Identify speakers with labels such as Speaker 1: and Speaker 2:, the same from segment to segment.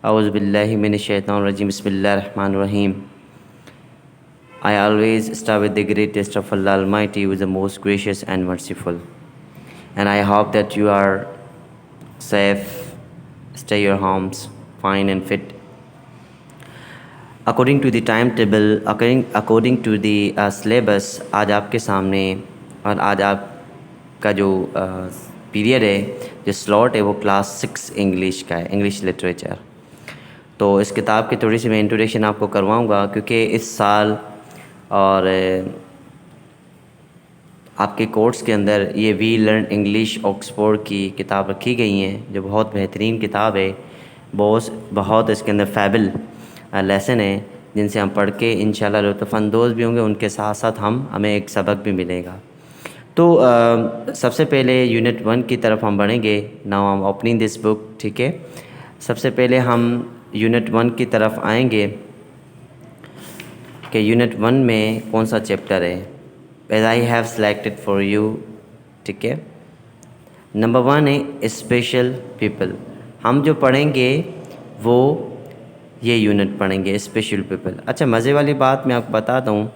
Speaker 1: Auzubillahi Bismillahirrahmanirrahim. I always start with the greatest of Allah Almighty, who is the most gracious and merciful. And I hope that you are safe, stay your homes, fine and fit. According to the timetable, according to the syllabus, आज आपके सामने और आज आपका जो period है, जो slot है वो क्लास 6 इंग्लिश का है, इंग्लिश लिटरेचर। तो इस किताब की थोड़ी सी मैं इंट्रोडक्शन आपको करवाऊंगा, क्योंकि इस साल और आपके कोर्स के अंदर ये वी लर्न इंग्लिश ऑक्सफोर्ड की किताब रखी गई हैं, जो बहुत बेहतरीन किताब है। बहुत इसके अंदर फैबल लेसन है, जिनसे हम पढ़ के इंशाल्लाह लुत्फ़अंदोज़ भी होंगे, उनके साथ साथ हमें एक सबक भी मिलेगा। तो सबसे पहले यूनिट 1 की तरफ हम बढ़ेंगे। Now I am opening this book. ठीक है, सबसे पहले हम यूनिट 1 की तरफ आएंगे कि यूनिट 1 में कौन सा चैप्टर है। As I have selected for you. ठीक है, नंबर 1 है स्पेशल पीपल। हम जो पढ़ेंगे वो ये यूनिट पढ़ेंगे, स्पेशल पीपल। अच्छा, मज़े वाली बात मैं आपको बताता हूँ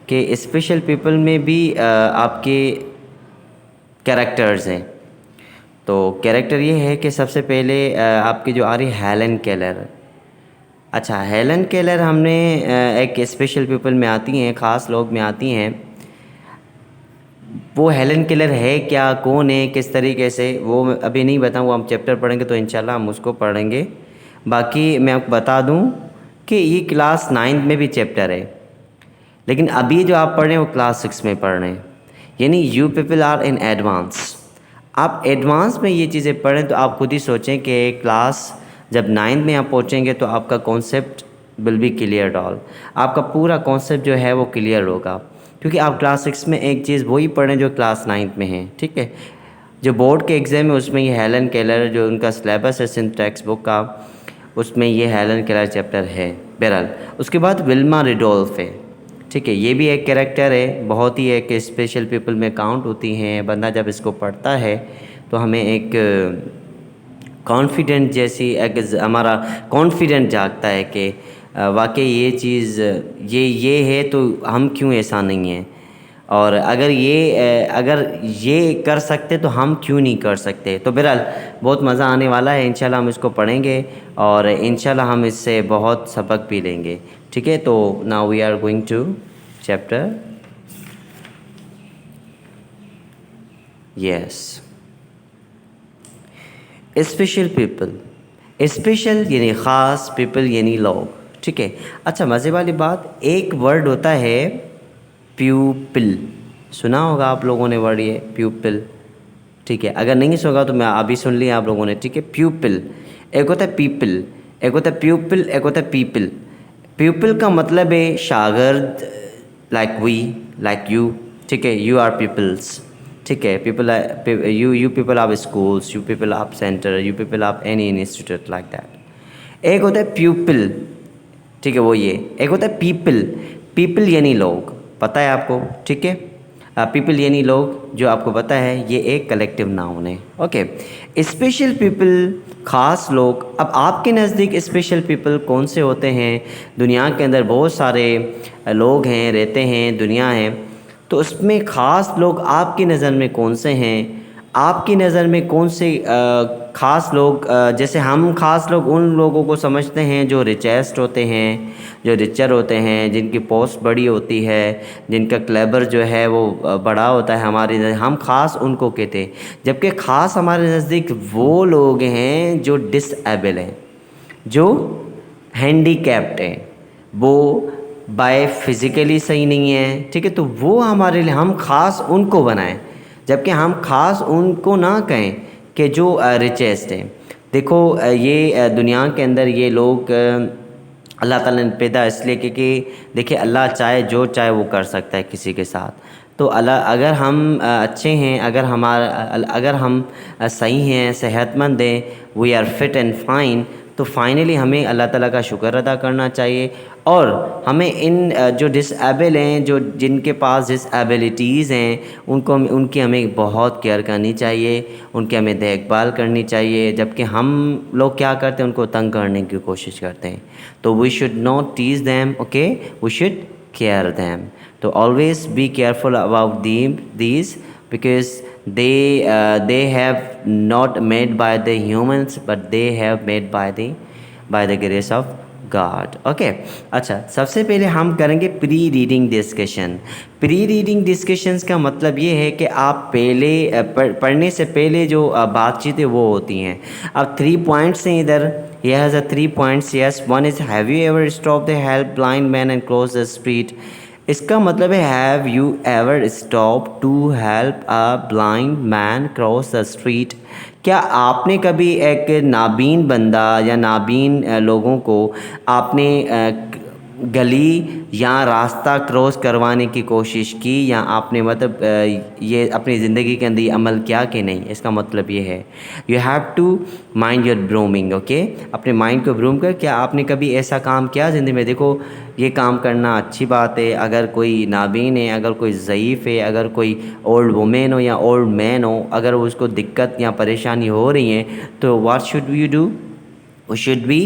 Speaker 1: कि स्पेशल पीपल में भी आपके कैरेक्टर्स हैं। तो कैरेक्टर ये है कि सबसे पहले आपकी जो आ रही हेलन केलर। अच्छा, हेलन केलर हमने एक स्पेशल पीपल में आती हैं, ख़ास लोग में आती हैं। वो हेलन केलर है क्या, कौन है, किस तरीके से, वो अभी नहीं बताऊँ, वो हम चैप्टर पढ़ेंगे तो इंशाल्लाह हम उसको पढ़ेंगे। बाकी मैं आपको बता दूं कि ये क्लास 9 में भी चैप्टर है, लेकिन अभी जो आप पढ़ रहे हैं वो क्लास 6 में पढ़ रहे हैं, यानी you people are in advance. आप एडवांस में ये चीज़ें पढ़ें तो आप खुद ही सोचें कि क्लास जब 9 में आप पहुँचेंगे तो आपका concept will be clear all. आपका पूरा कॉन्सेप्ट जो है वो क्लियर होगा, क्योंकि आप क्लास 6 में एक चीज़ वही पढ़ें जो क्लास 9 में है। ठीक है, जो बोर्ड के एग्ज़ाम है उसमें ये हेलन केलर जो उनका सिलेबस है सिंथ टेक्स्ट बुक का, उसमें ये हेलन केलर चैप्टर है। बहरहाल उसके बाद विल्मा रिडोल्फ है। ठीक है, ये भी एक कैरेक्टर है, बहुत ही एक स्पेशल पीपल में काउंट होती हैं। बंदा जब इसको पढ़ता है तो हमें एक कॉन्फिडेंट जैसी एक हमारा कॉन्फिडेंट जागता है कि वाकई ये चीज़ ये है तो हम क्यों ऐसा नहीं हैं, और अगर ये कर सकते तो हम क्यों नहीं कर सकते। तो बहरहाल बहुत मज़ा आने वाला है, इंशाल्लाह हम इसको पढ़ेंगे और इंशाल्लाह हम इससे बहुत सबक भी लेंगे। ठीक है, तो now we are going to chapter yes special people. Special यानी ख़ास, पीपल यानी लोग। ठीक है, अच्छा मज़े वाली बात, एक वर्ड होता है प्यूपिल। सुना होगा आप लोगों ने वर्ड ये प्यूपिल। ठीक है, अगर नहीं सुना तो मैं अभी सुन लिया आप लोगों ने। ठीक है, प्यूपिल एक होता है पीपल, एक होता है प्यूपिल, एक होता है पीपल। प्यूपिल का मतलब है शागिर्द, लाइक वी, लाइक यू। ठीक है, यू आर पीपल्स। ठीक है, people you people of schools, you people of centre, you people of any institute like that. एक होता है प्यूपिल, ठीक है, वो ये। एक होता है पीपल। पीपल यानी लोग, पता है आपको। ठीक है, पीपल यानी लोग, जो आपको पता है, ये एक कलेक्टिव नाउन है। ओके, स्पेशल पीपल ख़ास लोग। अब आपके नज़दीक स्पेशल पीपल कौन से होते हैं? दुनिया के अंदर बहुत सारे लोग हैं, रहते हैं, दुनिया है, तो उसमें ख़ास लोग आपकी नज़र में कौन से हैं? आपकी नज़र में कौन से ख़ास लोग, जैसे हम ख़ास लोग उन लोगों को समझते हैं जो रिचेस्ट होते हैं, जो रिचर होते हैं, जिनकी पोस्ट बड़ी होती है, जिनका क्लेबर जो है वो बड़ा होता है हमारे नज़र, हम ख़ास उनको कहते हैं। जबकि ख़ास हमारे नज़दीक वो लोग हैं जो डिसेबल हैं, जो हैंडीकैप्ड हैं, वो बाय फिज़िकली सही नहीं है। ठीक है, तो वो हमारे लिए, हम ख़ास उनको बनाएं, जबकि हम ख़ास उनको ना कहें कि जो रिचेस्ट हैं। देखो ये दुनिया के अंदर ये लोग अल्लाह ताला ने पैदा इसलिए क्योंकि देखिए अल्लाह चाहे जो चाहे वो कर सकता है किसी के साथ। तो अल्लाह, अगर हम अच्छे हैं, अगर हम सही हैं, सेहतमंद हैं, we are fit and fine, तो फाइनली हमें अल्लाह ताला का शुक्र अदा करना चाहिए और हमें इन जो डिसेबल हैं, जो जिनके पास डिसेबिलिटीज़ हैं, उनकी हमें बहुत केयर करनी चाहिए, उनकी हमें देखभाल करनी चाहिए, जबकि हम लोग क्या करते हैं, उनको तंग करने की कोशिश करते हैं। तो we should not tease them, okay, we should care them. तो always be careful about these because they have not made by the humans but they have made by the grace of God. Okay, अच्छा, सबसे पहले हम करेंगे pre reading discussion. Pre reading discussions का मतलब ये है कि आप पहले पढ़ने से पहले जो बातचीतें वो होती हैं। अब 3 पॉइंट्स हैं इधर, ये has a 3 points. Yes, one is have you ever stop the help blind man and cross the street. इसका मतलब है have you ever stop to help a blind man cross the street. क्या आपने कभी एक नाबीन बंदा या नाबीन लोगों को आपने गली या रास्ता क्रॉस करवाने की कोशिश की, या आपने मतलब ये अपनी ज़िंदगी के अंदर ये अमल किया कि नहीं? इसका मतलब ये है you have to mind your brooming. Okay, अपने माइंड को ब्रूम कर। क्या आपने कभी ऐसा काम किया ज़िंदगी में? देखो, ये काम करना अच्छी बात है। अगर कोई नाबीन है, अगर कोई ज़ईफ़ है, अगर कोई ओल्ड वुमेन हो या ओल्ड मैन हो, अगर उसको दिक्कत या परेशानी हो रही है, तो what should we do? We should be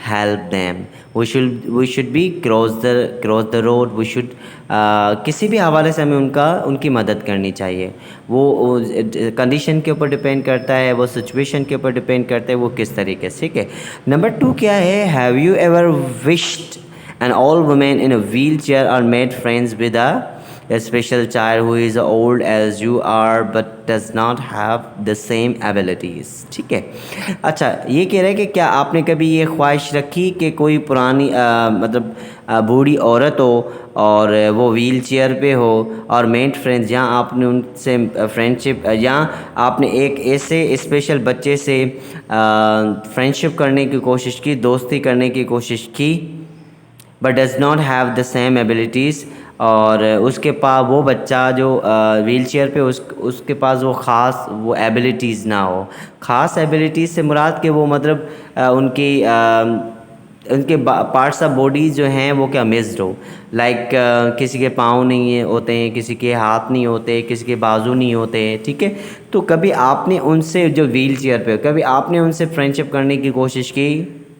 Speaker 1: help them. We should be cross the road. We should किसी भी हवाले से हमें उनकी मदद करनी चाहिए। वो कंडीशन के ऊपर डिपेंड करता है, वो सिचुएशन के ऊपर डिपेंड करता है, वो किस तरीके से। ठीक है, नंबर 2 क्या है? Have you ever wished an old women in a wheelchair और made friends with a special child who is old as you are but does not have the same abilities? ठीक है, अच्छा, ये कह रहा है कि क्या आपने कभी ये ख्वाहिश रखी कि कोई पुरानी मतलब बूढ़ी औरत हो और वो व्हील चेयर पे हो और मेड फ्रेंड्स, या आपने उनसे फ्रेंडशिप, या आपने एक ऐसे स्पेशल बच्चे से फ्रेंडशिप करने की कोशिश की, दोस्ती करने की कोशिश की, but does not have the same abilities, और उसके पास वो बच्चा जो व्हील चेयर पे उसके पास वो ख़ास वो एबिलिटीज़ ना हो। ख़ास एबिलिटीज़ से मुराद के वो मतलब उनके पार्ट्स ऑफ बॉडी जो हैं वो क्या मिस्ड हो। लाइक किसी के पाँव नहीं होते हैं, किसी के हाथ नहीं होते, किसी के बाजू नहीं होते हैं। ठीक है, तो कभी आपने उनसे, जो व्हील चेयर पे, कभी आपने उनसे फ्रेंडशिप करने की कोशिश की?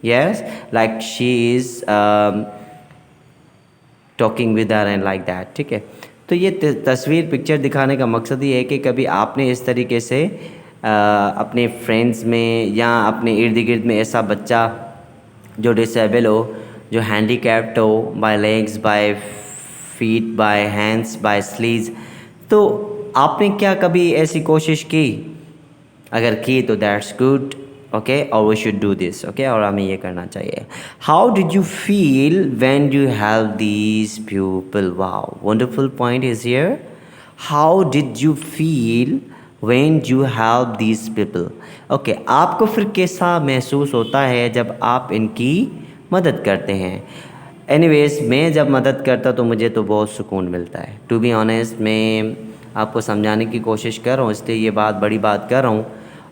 Speaker 1: Yes, like she is talking with her and like that. ठीक है, तो ये तस्वीर, पिक्चर दिखाने का मकसद ये है कि कभी आपने इस तरीके से अपने फ्रेंड्स में या अपने इर्द गिर्द में ऐसा बच्चा जो डिसेबल हो, जो हैंडीकैप्ड हो, by legs, by feet, by hands, by sleeves, तो आपने क्या कभी ऐसी कोशिश की? अगर की तो दैट्स गुड, ओके, और we should do this, okay, और हमें ये करना चाहिए। How did you feel when you help these people? Wow, wonderful point is here. How did you feel when you help these people? Okay, आपको फिर कैसा महसूस होता है जब आप इनकी मदद करते हैं? एनीवेज, मैं जब मदद करता तो मुझे तो बहुत सुकून मिलता है। टू बी ऑनेस्ट, मैं आपको समझाने की कोशिश कर रहा हूँ, इसलिए ये बात बड़ी बात कर रहा हूँ।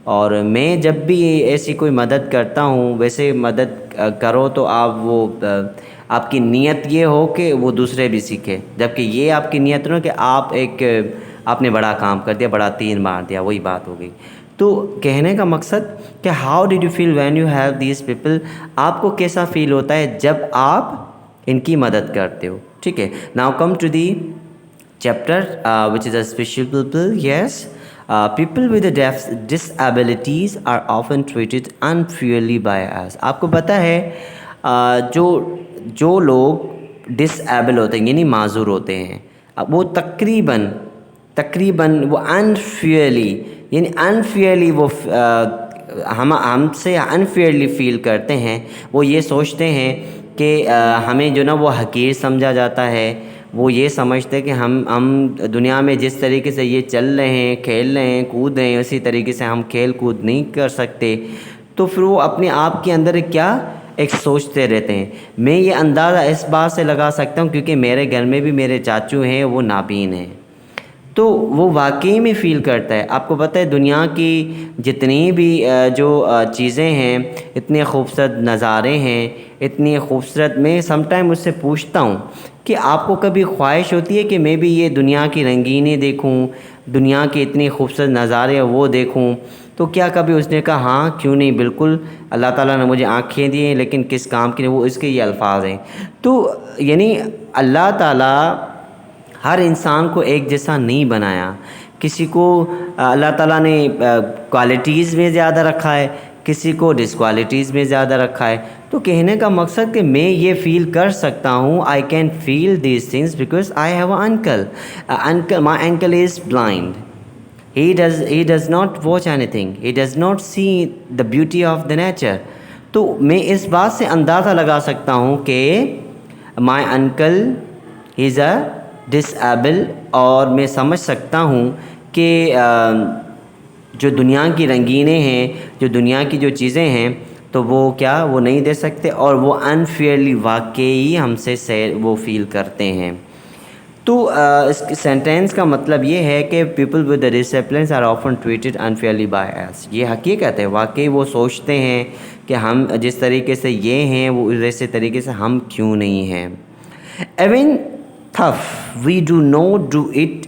Speaker 1: और मैं जब भी ऐसी कोई मदद करता हूँ, वैसे मदद करो तो आप वो आपकी नीयत ये हो कि वो दूसरे भी सीखे, जबकि ये आपकी नीयत ना कि आप आपने बड़ा काम कर दिया, बड़ा तीर मार दिया, वही बात हो गई। तो कहने का मकसद कि how did you feel when you help these people? आपको कैसा फील होता है जब आप इनकी मदद करते हो? ठीक है, now come to the chapter which is a special people. Yes, people with disabilities are often treated unfairly by us. आपको पता है जो लोग डिसेबल होते हैं, यानी माजूर होते हैं, वो तकरीबन वो अनफेयरली, यानी अनफेयरली वो हमसे अनफेयरली फील करते हैं। वो ये सोचते हैं कि हमें जो ना वो हकीर समझा जाता है। वो ये समझते हैं कि हम दुनिया में जिस तरीके से ये चल रहे हैं, खेल रहे हैं, कूद रहे हैं, उसी तरीके से हम खेल कूद नहीं कर सकते। तो फिर वो अपने आप के अंदर क्या एक सोचते रहते हैं। मैं ये अंदाज़ा इस बात से लगा सकता हूँ क्योंकि मेरे घर में भी मेरे चाचू हैं, वो नाबीन हैं। तो वो वाकई में फ़ील करता है। आपको पता है दुनिया की जितनी भी जो चीज़ें हैं, इतने खूबसूरत नज़ारे हैं, इतनी खूबसूरत, मैं समटाइम उससे पूछता हूँ कि आपको कभी ख्वाहिश होती है कि मैं भी ये दुनिया की रंगीनें देखूँ, दुनिया के इतने खूबसूरत नज़ारे वो देखूँ? तो क्या कभी उसने कहा हाँ, क्यों नहीं, बिल्कुल, अल्लाह ताला ने मुझे आँखें दी हैं, लेकिन किस काम के लिए, वो इसके ये अल्फाज हैं। तो यानी अल्लाह ताला हर इंसान को एक जैसा नहीं बनाया। किसी को अल्लाह ताला ने क्वालिटीज़ में ज़्यादा रखा है, किसी को डिसक्वालिटीज़ में ज़्यादा रखा है। तो कहने का मकसद कि मैं ये फ़ील कर सकता हूँ, I can feel these things because I have a uncle, my uncle is blind. He does not watch anything. He does not see the beauty of the nature. तो मैं इस बात से अंदाज़ा लगा सकता हूँ कि my uncle is a disable, और मैं समझ सकता हूँ कि जो दुनिया की रंगीनें हैं, जो दुनिया की जो चीज़ें हैं, तो वो क्या वो नहीं दे सकते, और वो अनफेयरली वाकई हमसे से वो फ़ील करते हैं। तो इस सेंटेंस का मतलब ये है कि people with the disciplines are often treated unfairly by us. ये हकीकत है, वाकई वो सोचते हैं कि हम जिस तरीके से ये हैं वो वैसे तरीके से हम क्यों नहीं हैं। Even though we do not do it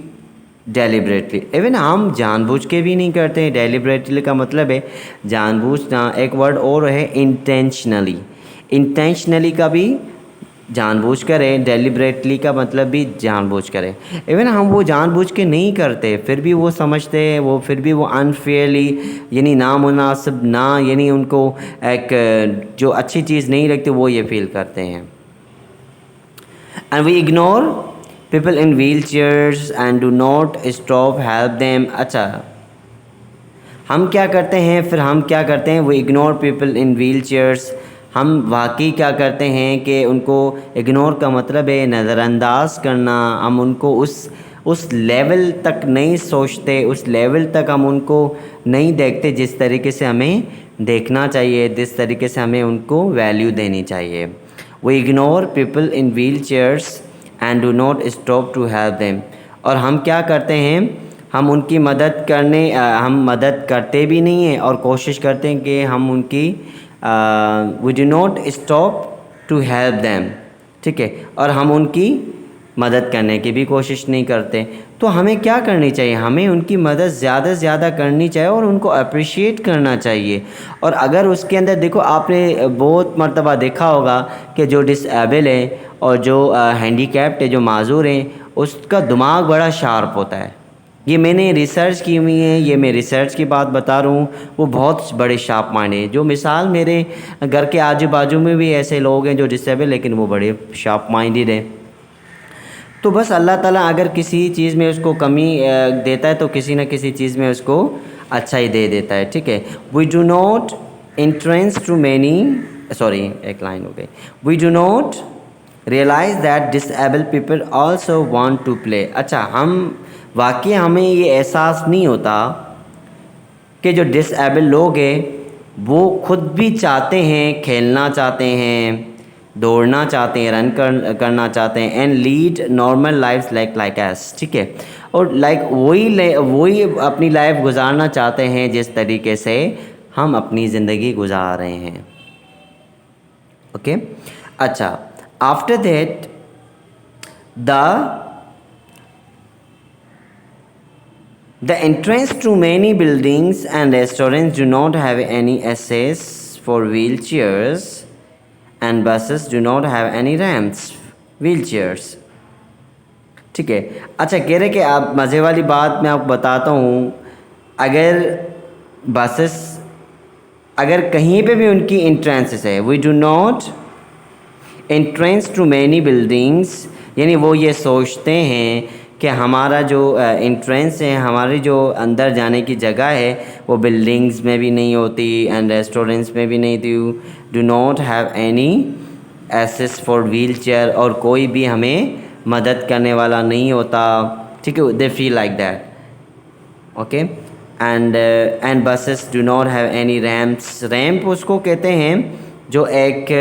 Speaker 1: deliberately. Even हम जानबूझ के भी नहीं करते हैं। डेलिबरेटली का मतलब है जानबूझना। एक वर्ड और है इंटेंशनली। इंटेंशनली का भी जानबूझ कर है, डेलिबरेटली का मतलब भी जानबूझ कर है। इवन हम वो जानबूझ के नहीं करते, फिर भी वो समझते हैं, वो फिर भी वो अनफेयरली, यानी नामुनासिब ना, यानी उनको एक जो अच्छी चीज़ नहीं लगती वो ये फील करते हैं। And we ignore people in wheelchairs and do not stop help them. अच्छा, हम क्या करते हैं, फिर हम क्या करते हैं, वो ignore people in wheel chairs. हम वाकई क्या करते हैं कि उनको इग्नोर का मतलब है नज़रअंदाज करना। हम उनको उस लेवल तक नहीं सोचते, उस लेवल तक हम उनको नहीं देखते जिस तरीके से हमें देखना चाहिए, जिस तरीके से हमें उनको वैल्यू देनी चाहिए। We ignore people in wheelchairs and do not stop to help them. और हम क्या करते हैं, हम उनकी मदद करने हम मदद करते भी नहीं हैं और कोशिश करते हैं कि हम उनकी we do not stop to help them, ठीक है, और हम उनकी मदद करने की भी कोशिश नहीं करते। तो हमें क्या करनी चाहिए, हमें उनकी मदद ज़्यादा से ज़्यादा करनी चाहिए और उनको अप्रिशिएट करना चाहिए। और अगर उसके अंदर देखो, आपने बहुत मर्तबा देखा होगा कि जो डिसेबल है और जो हैंडीकैप्ड है, जो माजूर हैं, उसका दिमाग बड़ा शार्प होता है। ये मैंने रिसर्च की हुई है, ये मैं रिसर्च की बात बता रहा हूँ। वो बहुत बड़े शार्प माइंड है। जो मिसाल मेरे घर के आजू बाजू में भी ऐसे लोग हैं जो डिसेबल, लेकिन वो बड़े शार्प माइंडेड हैं। तो बस अल्लाह ताला अगर किसी चीज़ में उसको कमी देता है तो किसी न किसी चीज़ में उसको अच्छा ही दे देता है, ठीक है। We do not entrance to many, sorry एक लाइन हो गई, we do not realise that disable people also want to play. अच्छा, हम वाकई हमें ये एहसास नहीं होता कि जो डिसेबल लोग हैं वो खुद भी चाहते हैं, खेलना चाहते हैं, दौड़ना चाहते हैं, करना चाहते हैं, and lead normal life like S, ठीक है। और वही अपनी लाइफ गुजारना चाहते हैं जिस तरीके से हम अपनी ज़िंदगी गुजार रहे हैं, ओके। अच्छा, after that The entrance to many buildings and restaurants do not have any access for wheelchairs, and buses do not have any ramps, wheelchairs, ठीक है। अच्छा, कह रहे कि आप मज़े वाली बात मैं आपको बताता हूँ। अगर बसेस, अगर कहीं पे भी उनकी इंट्रेंसेस है, we do not entrance to many buildings, यानी वो ये सोचते हैं कि हमारा जो इंट्रेंस है, हमारी जो अंदर जाने की जगह है, वो बिल्डिंग्स में भी नहीं होती एंड रेस्टोरेंट्स में भी नहीं थी। Do not have any access for wheelchair, और कोई भी हमें मदद करने वाला नहीं होता, ठीक है। They feel like that, okay. And buses do not have any ramps. Ramp उसको कहते हैं जो एक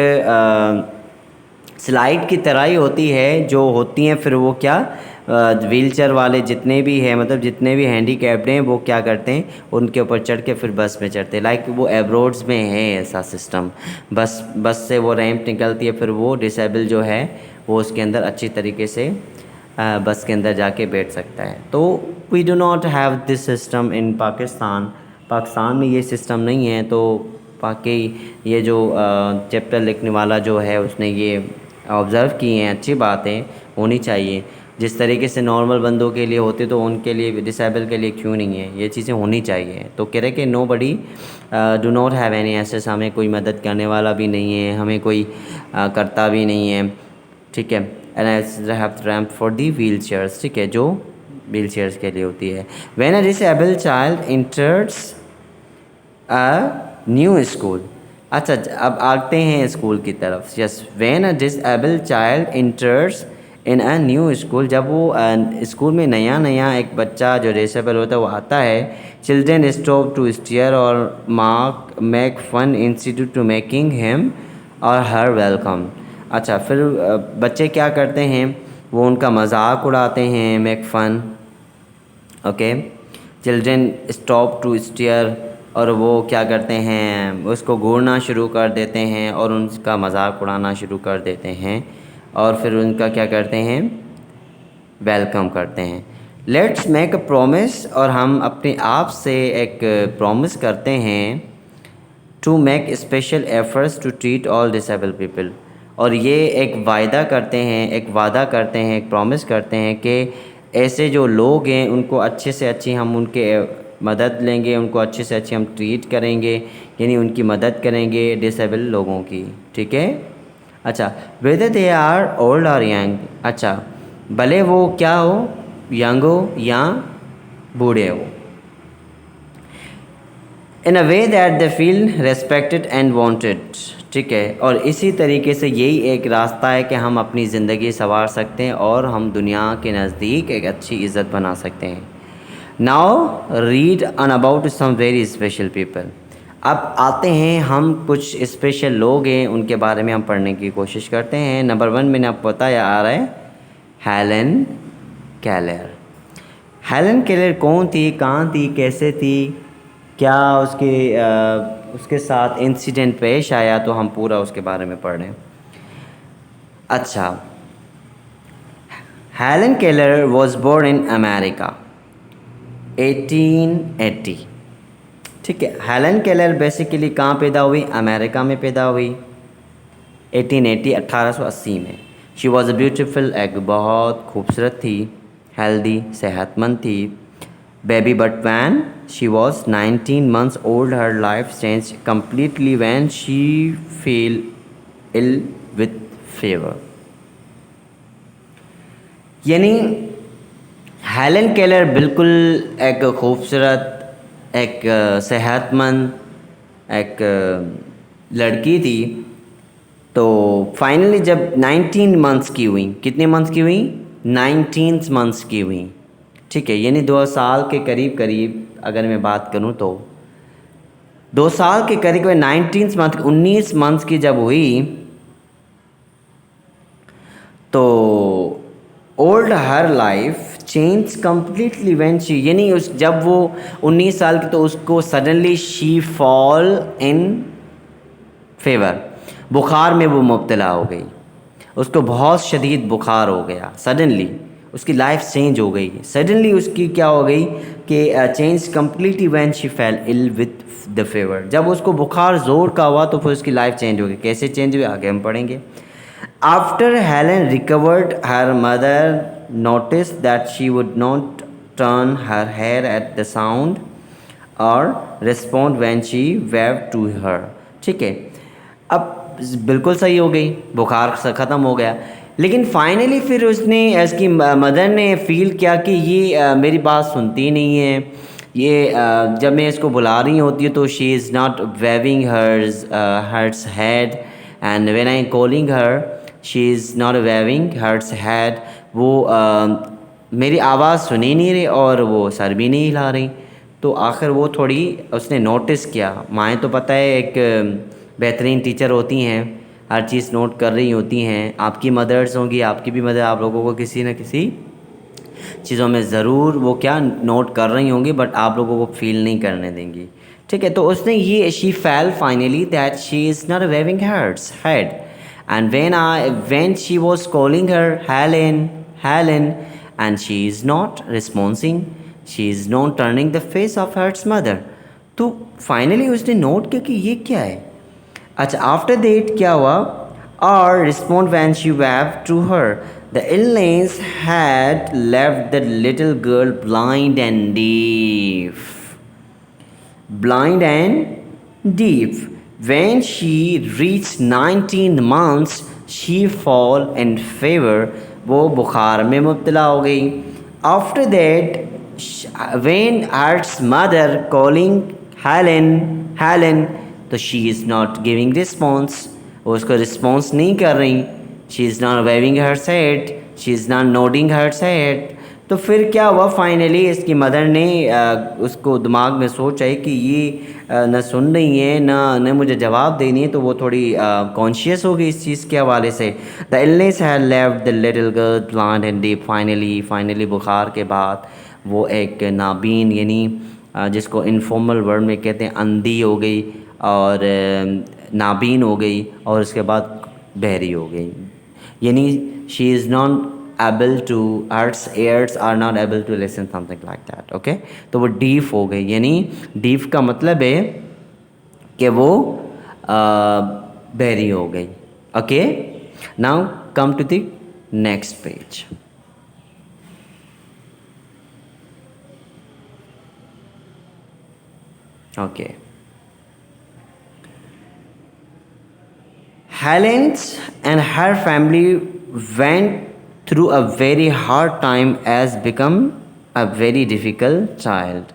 Speaker 1: स्लाइड की तरह ही होती है, जो होती हैं, फिर वो क्या व्हील चेयर वाले जितने भी हैं, मतलब जितने भी हैंडीकैप्ड हैं, वो क्या करते हैं, उनके ऊपर चढ़ के फिर बस में चढ़ते हैं। लाइक वो एब्रोड्स में है ऐसा सिस्टम, बस से वो रैंप निकलती है, फिर वो डिसेबल जो है वो उसके अंदर अच्छी तरीके से बस के अंदर जाके बैठ सकता है। तो we do not have this system in Pakistan में ये सिस्टम नहीं है। तो बाकी ये जो चैप्टर लिखने वाला जो है उसने ये ऑब्ज़र्व किए हैं, अच्छी बात है, होनी चाहिए। जिस तरीके से नॉर्मल बंदों के लिए होते तो उनके लिए, डिसेबल के लिए क्यों नहीं है, ये चीज़ें होनी चाहिए। तो कह रहे कि nobody do not have any access, हमें कोई मदद करने वाला भी नहीं है, हमें कोई करता भी नहीं है, ठीक है। And have ramp for the wheel chairs, ठीक है, जो व्हील चेयर्स के लिए होती है। When a disable child इंटर्स a new school, अच्छा अब आते हैं स्कूल की तरफ। Yes, when a disable child इंटर्स in a new school, जब वो स्कूल में नया एक बच्चा जो डिसेबल होता है वो आता है, चिल्ड्रेन स्टॉप टू स्टीयर और make fun institute to making him और हर वेलकम। अच्छा, फिर बच्चे क्या करते हैं, वो उनका मजाक उड़ाते हैं, make fun, okay. Children stop to stare, और वो क्या करते हैं, उसको घूरना शुरू कर देते हैं और उनका मजाक उड़ाना शुरू कर देते हैं, और फिर उनका क्या करते हैं, वेलकम करते हैं। लेट्स मेक अ प्रॉमिस, और हम अपने आप से एक प्रॉमिस करते हैं, to make special efforts to treat all disable people, और ये एक वादा करते हैं, एक प्रॉमिस करते हैं कि ऐसे जो लोग हैं उनको अच्छे से अच्छी हम उनके मदद लेंगे, उनको अच्छे से अच्छी हम ट्रीट करेंगे, यानी उनकी मदद करेंगे डिसेबल लोगों की, ठीक है। अच्छा, वेदर दे आर ओल्ड और यंग, अच्छा भले वो क्या हो, यंग हो या बूढ़े हो, in a way that they feel respected and wanted, ठीक है। और इसी तरीके से यही एक रास्ता है कि हम अपनी ज़िंदगी संवार सकते हैं और हम दुनिया के नज़दीक एक अच्छी इज़्ज़त बना सकते हैं। Now read on about some very special people, अब आते हैं हम कुछ स्पेशल लोग हैं उनके बारे में हम पढ़ने की कोशिश करते हैं। नंबर 1 मैंने आपको बताया आ रहा है हेलन केलर। हेलन केलर कौन थी, कहाँ थी, कैसे थी, क्या उसके साथ इंसिडेंट पेश आया, तो हम पूरा उसके बारे में पढ़ रहे हैं। अच्छा, Helen Keller was born in America 1880, ठीक है। हेलन केलर बेसिकली कहाँ पैदा हुई, अमेरिका में पैदा हुई 1880, 1880 में। शी वॉज अ ब्यूटीफुल, एक बहुत खूबसूरत थी, हेल्दी, सेहतमंद थी, baby, but when she was 19 months old her life changed completely when she fell ill with fever। यानी हेलन केलर बिल्कुल एक खूबसूरत, एक सेहतमंद एक लड़की थी। तो फाइनली जब 19 months की हुई, कितने मंथ्स की हुई, 19 months की हुई, ठीक है। यानी 2 साल के करीब अगर मैं बात करूं तो 2 साल के करीब 19 मंथ्स की जब हुई, तो old her life change completely when she, यानी उस जब वो 19 साल की, तो उसको suddenly she fall in favour, बुखार में वो मुब्तला हो गई, उसको बहुत शदीद बुखार हो गया, सडनली उसकी लाइफ चेंज हो गई। सडनली उसकी क्या हो गई कि change completely when she fell ill with the fever, जब उसको बुखार ज़ोर का हुआ तो फिर उसकी लाइफ चेंज हो गई। कैसे चेंज हुई आगे हम पढ़ेंगे। After Helen recovered her mother notice that she would not turn her hair at the sound और respond when she wave to her, ठीक है। अब बिल्कुल सही हो गई, बुखार ख़त्म हो गया, लेकिन फाइनली फिर उसने, इसकी मदर ने फील किया कि ये मेरी बात सुनती नहीं है, ये जब मैं इसको बुला रही होती है तो she is not waving hers head, and when I calling her she is not waving hers head, वो मेरी आवाज़ सुनी नहीं रही और वो सर भी नहीं हिला रही। तो आखिर वो थोड़ी उसने नोटिस किया, माएँ तो पता है एक बेहतरीन टीचर होती हैं, हर चीज़ नोट कर रही होती हैं। आपकी मदर्स होंगी, आपकी भी मदर आप लोगों को किसी न किसी चीज़ों में ज़रूर वो क्या नोट कर रही होंगी, बट आप लोगों को फील नहीं करने देंगी, ठीक है। तो उसने ये she fell finally that she is not waving hers head, and when she was calling her Helen and she is not responding, she is not turning the face of her mother। तो finally उसने note किया कि ये क्या है। अच्छा, after that क्या हुआ, और respond when she wave to her the illness had left the little girl blind and deaf। When she reached 19 months, she fall in fever, वो बुखार में मुब्तला हो गई। After that, when her mother calling Helen, तो she is not giving response, वो उसको response नहीं कर रही। She is not waving her head, she is not nodding her head। तो फिर क्या हुआ, फाइनली इसकी मदर ने उसको दिमाग में सोचा है कि ये न सुन रही है न मुझे जवाब देनी है, तो वो थोड़ी कॉन्शियस हो गई इस चीज़ के हवाले से। The illness had left the little girl blind and deaf. Finally बुखार के बाद वो एक नाबीन, यानी जिसको इनफॉर्मल वर्ड में कहते हैं अंधी हो गई, और नाबीन हो गई, और उसके बाद बहरी हो गई, यानी she is not able to, her ears are not able to listen, something like that, okay। तो वो डीफ हो गई, यानी डीफ का मतलब है कि वो बहरी हो गई, okay. Now come to the next page. Okay, Helen and her family went through a very hard time as become a very difficult child।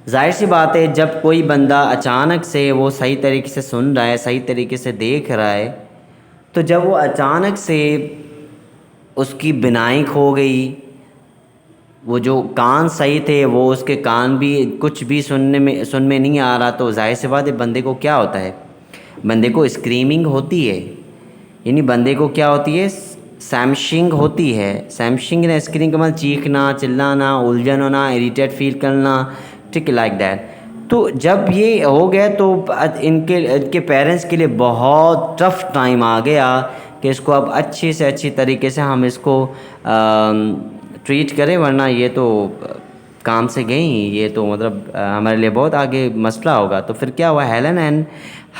Speaker 1: जाहिर सी बात है, जब कोई बंदा अचानक से वो सही तरीके से सुन रहा है, सही तरीके से देख रहा है, तो जब वो अचानक से उसकी बिनाई खो गई, वो जो कान सही थे वो उसके कान भी कुछ भी सुन में नहीं आ रहा, तो जाहिर सी बात है बंदे को क्या होता है, बंदे को स्क्रीमिंग होती है, यानी बंदे को क्या होती है, सैमशिंग होती है। सैमशिंग ने स्क्रीन का मतलब चीखना, चिल्लाना, उलझन होना, इरिटेट फील करना, ठीक है, लाइक दैट। तो जब ये हो गया तो इनके पेरेंट्स के लिए बहुत टफ टाइम आ गया कि इसको अब अच्छी से अच्छी तरीके से हम इसको ट्रीट करें, वरना ये तो काम से गई, ये तो मतलब हमारे लिए बहुत आगे मसला होगा। तो फिर क्या हुआ, Helen and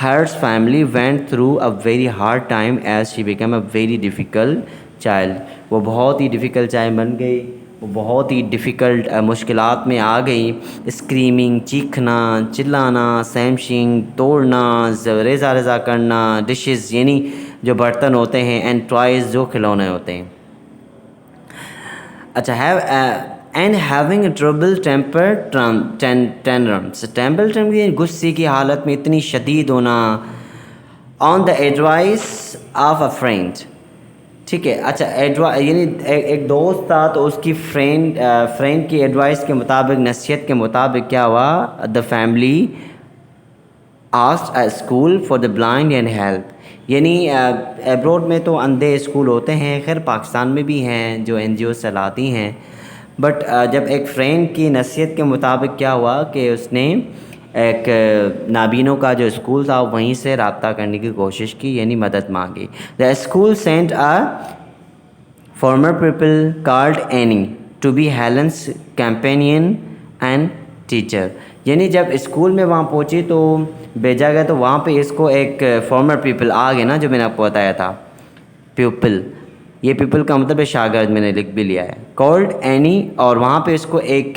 Speaker 1: hers family went through a very hard time as she become a very difficult child. वो बहुत ही डिफ़िकल्ट चाइल्ड बन गई, वो बहुत ही डिफ़िकल्ट मुश्किलात में आ गई। स्क्रीमिंग, चीखना, चिल्लाना, सैमशिंग, तोड़ना, रेज़ा रेज़ा करना, डिशेस यानी जो बर्तन होते हैं, एंड टॉयज़ जो खिलौने होते हैं। अच्छा, and having trouble temper tantrums. Temper tantrum गुस्से की हालत में इतनी शदीद होना। On the advice of a friend, ठीक है। अच्छा, यानी एक दोस्त था, तो उसकी फ्रेंड की एडवाइस के मुताबिक, नसीहत के मुताबिक क्या हुआ, the family asked a school for the blind and help. यानी एब्रोड में तो अंधे स्कूल होते हैं, खैर पाकिस्तान में भी हैं जो NGO चलाती हैं, बट जब एक फ्रेंड की नसीहत के मुताबिक क्या हुआ कि उसने एक नाबीनों का जो स्कूल था वहीं से रब्ता करने की कोशिश की, यानी मदद मांगी। The school sent a former people called Annie to be Helen's companion and teacher. यानी जब स्कूल में वहाँ पहुँची तो भेजा गया, तो वहाँ पे इसको एक फॉर्मर पीपल आ गए ना, जो मैंने आपको बताया था, प्यूपिल, ये पीपल का मतलब है शागिर्द, मैंने लिख भी लिया है, कॉल्ड एनी। और वहाँ पे इसको एक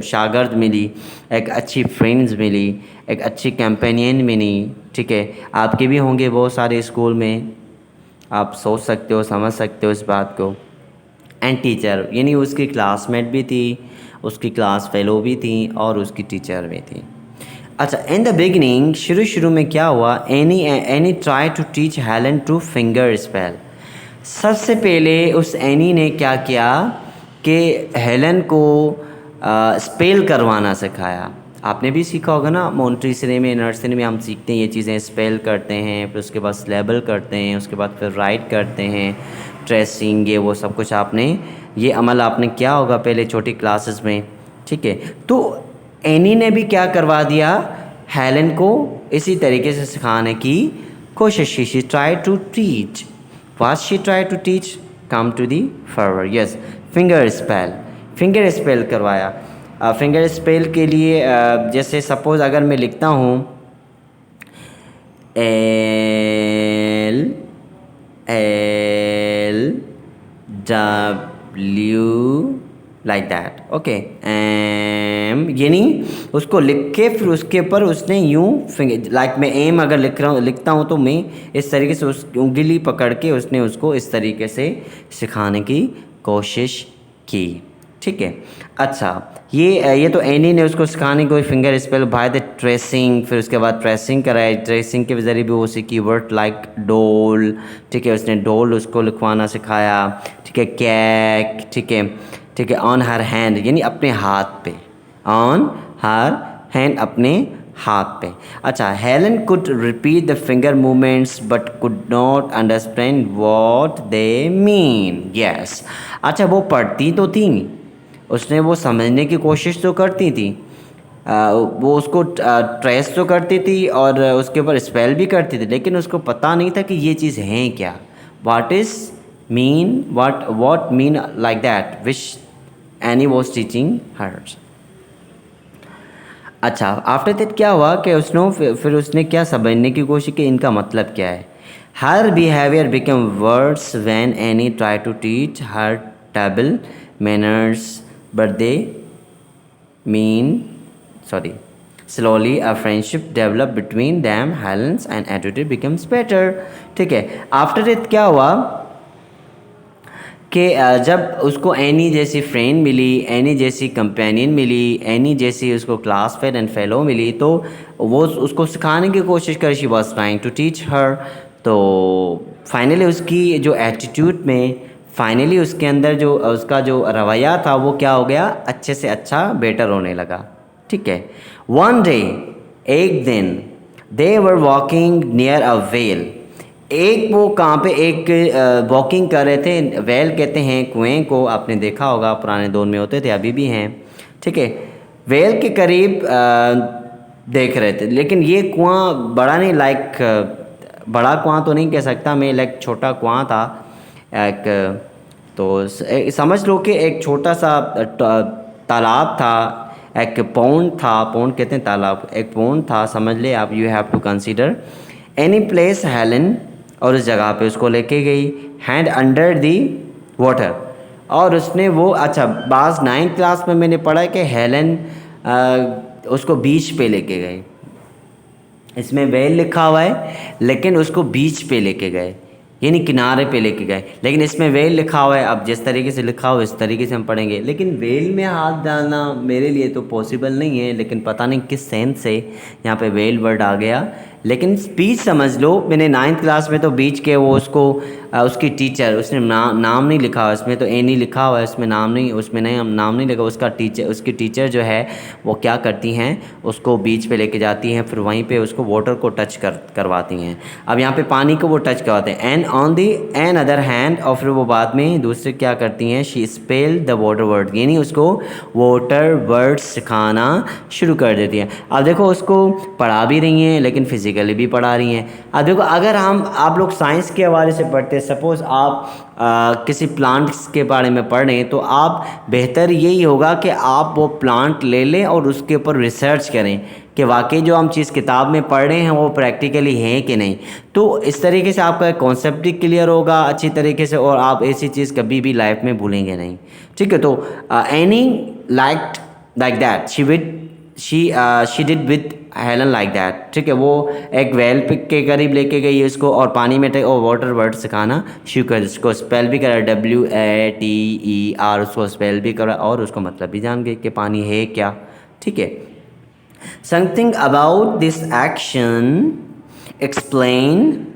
Speaker 1: शागिर्द मिली, एक अच्छी फ्रेंड्स मिली, एक अच्छी कैम्पेनियन मिली, ठीक है। आपके भी होंगे बहुत सारे स्कूल में, आप सोच सकते हो, समझ सकते हो इस बात को। एंड टीचर, यानी उसकी क्लासमेट भी थी, उसकी क्लास फेलो भी थी, और उसकी टीचर भी थी। अच्छा, इन द बिगनिंग, शुरू में क्या हुआ, Annie try to teach Helen to finger spell. सबसे पहले उस एनी ने क्या किया कि हेलन को स्पेल करवाना सिखाया। आपने भी सीखा होगा ना, मोन्टेसरी में, नर्सरी में हम सीखते हैं ये चीज़ें, स्पेल करते हैं, फिर उसके बाद स्लेबल करते हैं, उसके बाद फिर राइट करते हैं, ट्रेसिंग, ये वो सब कुछ आपने, ये अमल आपने किया होगा पहले छोटी क्लासेस में, ठीक है। तो एनी ने भी क्या करवा दिया, हेलन को इसी तरीके से सिखाने की कोशिश की। She try to teach, what she try to teach, come to the forward, yes, finger spell, finger spell करवाया। फिंगर स्पेल के लिए जैसे सपोज़ अगर मैं लिखता हूँ L W like that, okay, M, यानी उसको लिख के फिर उसके ऊपर उसने यूँ फिंगर, लाइक मैं एम अगर लिखता हूँ तो मैं इस तरीके से उस उंगली पकड़ के उसने उसको इस तरीके से सिखाने की कोशिश की, ठीक है। अच्छा, ये तो एनी ने उसको सिखाने को finger spell by the tracing, फिर उसके बाद ट्रेसिंग कराई, ट्रेसिंग के ज़रिए भी वो सीखी वर्ड लाइक डोल, ठीक है, उसने डोल उसको लिखवाना सिखाया, ठीक है, कैक, ठीक है, ठीक है, ऑन हर हैंड, यानी अपने हाथ पे, ऑन हर हैंड, अपने हाथ पे। अच्छा, Helen could repeat the finger movements but could not understand what they mean, yes. अच्छा, वो पढ़ती तो थी, उसने वो समझने की कोशिश तो करती थी, वो उसको ट्रेस तो करती थी और उसके ऊपर स्पेल भी करती थी, लेकिन उसको पता नहीं था कि ये चीज़ है क्या, what is mean, what mean like that which Annie was teaching her. अच्छा, आफ्टर दैट क्या हुआ कि उसने फिर उसने क्या समझने की कोशिश की, इनका मतलब क्या है। हर behaviour become words when Annie try to teach her table manners, but they mean sorry slowly a friendship developed between them, Helen's and attitude becomes better, ठीक है। आफ्टर इट क्या हुआ कि जब उसको एनी जैसी फ्रेंड मिली, एनी जैसी कंपेनियन मिली, एनी जैसी उसको क्लास फेयर एंड फेलो मिली, तो वो उसको सिखाने की कोशिश कर, she was trying to teach her. तो फाइनली उसकी जो एटीट्यूड में, फाइनली उसके अंदर जो उसका जो रवैया था वो क्या हो गया, अच्छे से अच्छा बेटर होने लगा, ठीक है। वन डे, एक दिन, they were walking near a well, एक वो कहाँ पे एक वॉकिंग कर रहे थे, वेल कहते हैं कुएं को, आपने देखा होगा पुराने दौर में होते थे, अभी भी हैं, ठीक है। वेल के करीब देख रहे थे, लेकिन ये कुआं बड़ा नहीं, लाइक बड़ा कुआं तो नहीं कह सकता मैं, लाइक छोटा कुआं था एक, तो समझ लो कि एक छोटा सा तालाब था, एक पौंड था, पौंड कहते हैं तालाब, एक पौंड था, समझ ले आप, you have to consider any place Helen, और उस जगह पे उसको लेके गई, हैंड अंडर दी वाटर, और उसने वो, अच्छा बाज़ 9th क्लास में मैंने पढ़ा कि हेलन उसको बीच पे लेके गए, इसमें वेल लिखा हुआ है लेकिन उसको बीच पे लेके गए, यानी किनारे पे लेके गए, लेकिन इसमें वेल लिखा हुआ है, अब जिस तरीके से लिखा हुआ है इस तरीके से हम पढ़ेंगे, लेकिन वेल में हाथ डालना मेरे लिए तो पॉसिबल नहीं है, लेकिन पता नहीं किस सेंस से यहाँ पे वेल वर्ड आ गया, लेकिन बीच समझ लो। मैंने 9th क्लास में तो बीच के वो उसको उसकी टीचर, उसने नाम नहीं लिखा हुआ इसमें, तो एनी लिखा हुआ है, उसमें नाम नहीं, उसमें नहीं नाम नहीं लिखा, उसका टीचर, उसकी टीचर जो है वो क्या करती हैं, उसको बीच पे लेके जाती हैं, फिर वहीं पे उसको वाटर को टच करवाती हैं। अब यहाँ पे पानी को वो टच करवाते हैं, and on the an other hand, और फिर वो बाद में दूसरे क्या करती हैं, she spell the water word, यानी उसको वाटर वर्ड सिखाना शुरू कर देती हैं। अब देखो उसको पढ़ा भी रही हैं लेकिन फिजिकली भी पढ़ा रही हैं। अब देखो अगर आप लोग साइंस के हवाले से पढ़ते हैं, सपोज़ आप किसी प्लांट्स के बारे में पढ़ रहे हैं, तो आप बेहतर यही होगा कि आप वो प्लांट ले लें और उसके ऊपर रिसर्च करें कि वाकई जो हम चीज़ किताब में पढ़ रहे हैं वो प्रैक्टिकली है कि नहीं। तो इस तरीके से आपका कॉन्सेप्ट भी क्लियर होगा अच्छी तरीके से, और आप ऐसी चीज़ कभी भी लाइफ में भूलेंगे नहीं, ठीक है। तो any like that she did with Helen like that, ठीक है। वो एक वेल पिक के करीब लेके गई उसको, और पानी में और वाटर वर्ड सिखाना शुरू कर, उसको स्पेल भी करा, WATER, उसको स्पेल भी करा, और उसको मतलब भी जान गई कि पानी है क्या, ठीक है। Something about this action explain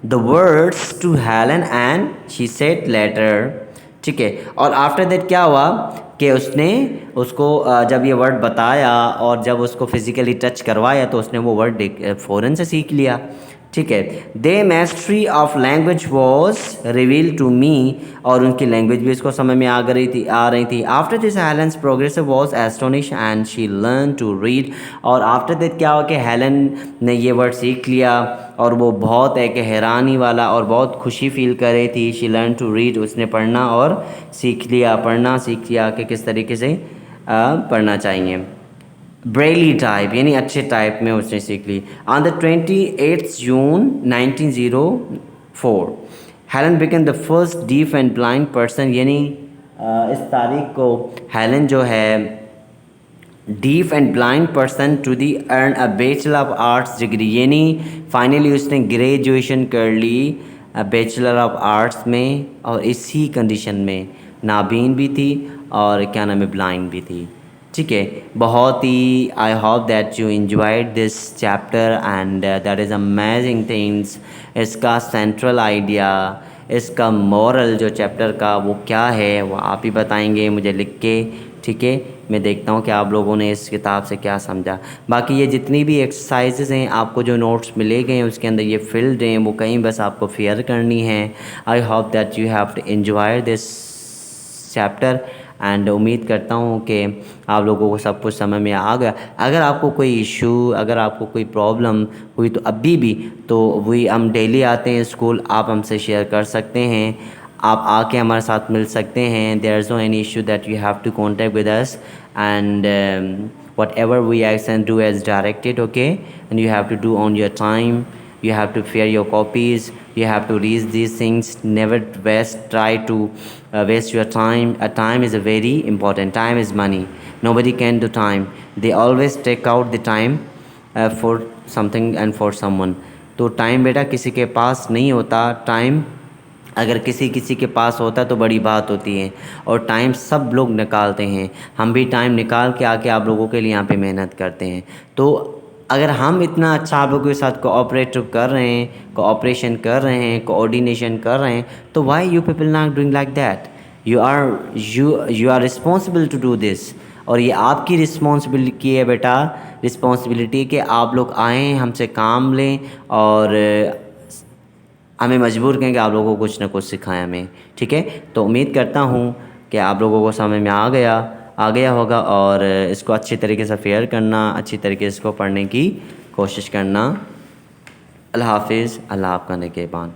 Speaker 1: the words to Helen and she said letter, ठीक है। और आफ्टर दैट क्या हुआ कि उसने उसको जब ये वर्ड बताया और जब उसको फिज़िकली टच करवाया तो उसने वो वर्ड फ़ौरन से सीख लिया। ठीक है, the mastery of language was reveal to me, और उनकी लैंग्वेज भी इसको समझ में आ रही थी। After this Helen's progress was astonish and she learn to read, और आफ्टर दिस क्या हुआ कि हेलन ने ये वर्ड सीख लिया और वो बहुत एक हैरानी वाला और बहुत खुशी फील कर रही थी। शी लर्न टू रीड, उसने पढ़ना सीख लिया कि किस तरीके से पढ़ना चाहिए। ब्रेली टाइप यानी अच्छे टाइप में उसने सीख ली। On the 28 June 1904 Helen become the first deaf and blind person, यानी इस तारीख को हेलन जो है deaf and blind person to the earn a bachelor of arts degree, यानी फाइनली उसने ग्रेजुएशन कर ली बैचलर ऑफ आर्ट्स में, और इसी कंडीशन में नाबीन भी थी और क्या नाम है ब्लाइंड भी थी। ठीक है, बहुत ही I hope that you enjoyed this chapter and that is amazing things. इसका सेंट्रल आइडिया, इसका मॉरल जो चैप्टर का वो क्या है वो आप ही बताएंगे मुझे लिख के। ठीक है, मैं देखता हूँ कि आप लोगों ने इस किताब से क्या समझा। बाकी ये जितनी भी एक्सरसाइजेज़ हैं आपको जो नोट्स मिले गए हैं उसके अंदर ये फिल्ड हैं, वो कहीं बस आपको फेयर करनी है। I hope that you have to enjoy this chapter and उम्मीद करता हूँ कि आप लोगों को सब कुछ समझ में आ गया। अगर आपको कोई इशू, अगर आपको कोई प्रॉब्लम हुई तो अभी भी तो वही हम डेली आते हैं स्कूल, आप हमसे शेयर कर सकते हैं, आप आके हमारे साथ मिल सकते हैं। There is no any issue that you have to contact with us and whatever we ask and do as directed, okay, and you have to do on your time, you have to fill your copies, you have to read these things, never try to waste your time. Time is a very important, time is money, nobody can do time, they always take out the time for something and for someone। तो time बेटा किसी के पास नहीं होता, time अगर किसी के पास होता तो बड़ी बात होती है, और टाइम सब लोग निकालते हैं। हम भी टाइम निकाल के आके आप लोगों के लिए यहाँ पे मेहनत करते हैं। तो अगर हम इतना अच्छा आप लोगों के साथ कोऑपरेशन कर रहे हैं, कोऑर्डिनेशन कर रहे हैं, तो why you people not doing like that? You are responsible to do this, और ये आपकी रिस्पॉन्सिबिलिटी है बेटा, रिस्पॉन्सिबिलिटी कि आप लोग आएँ हमसे काम लें और हमें मजबूर करें कि आप लोगों को कुछ ना कुछ सिखाएं हमें। ठीक है, तो उम्मीद करता हूँ कि आप लोगों को समझ में आ गया होगा, और इसको अच्छी तरीके से फेयर करना, अच्छी तरीके से इसको पढ़ने की कोशिश करना। अल्लाह हाफिज़, अल्लाह आपका निगहबान।